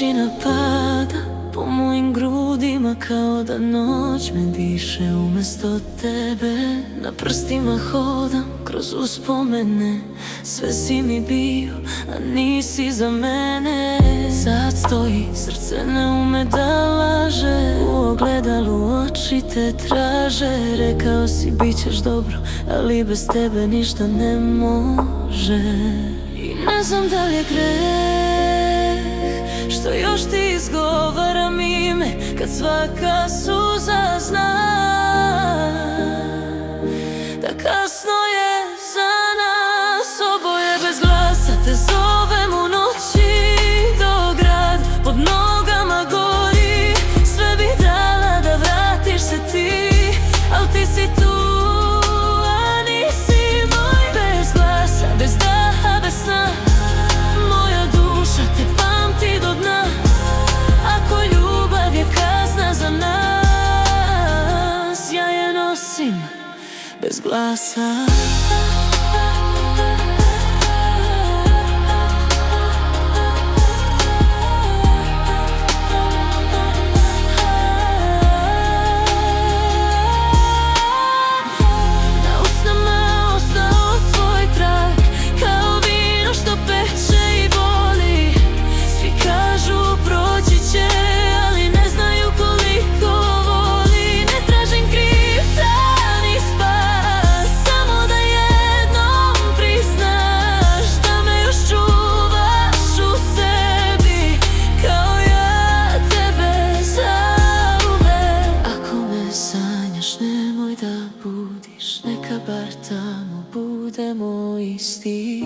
Tišina pada po mojim grudima, kao da noć me diše umjesto tebe. Na prstima hodam kroz uspomene, sve si mi bio, a nisi za mene. Sad stoji, srce ne ume da laže, u ogledalu oči te traže. Rekao si bit ćeš dobro, ali bez tebe ništa ne može. I ne znam da li je greh što još ti izgovaram ime, kad svaka suza zna da kasno je za nas. Oboje bez glasa te zovem u noći, dok grad pod nogama gori. Sve bih dala da vratiš se ti, al ti si tu, a nisi moj. Bez glasa, bez daha, bez sna, moja duša te pamti do dna. Ako ljubav je kazna za nas, ja je nosim bez glasa. Neka bar tamo budemo isti.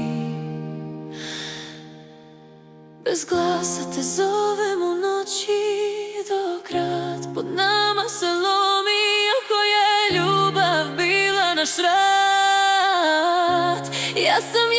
Bez glasa te zovem u noći, dok grad pod nama se lomi. Ako je ljubav bila naš rat, ja sam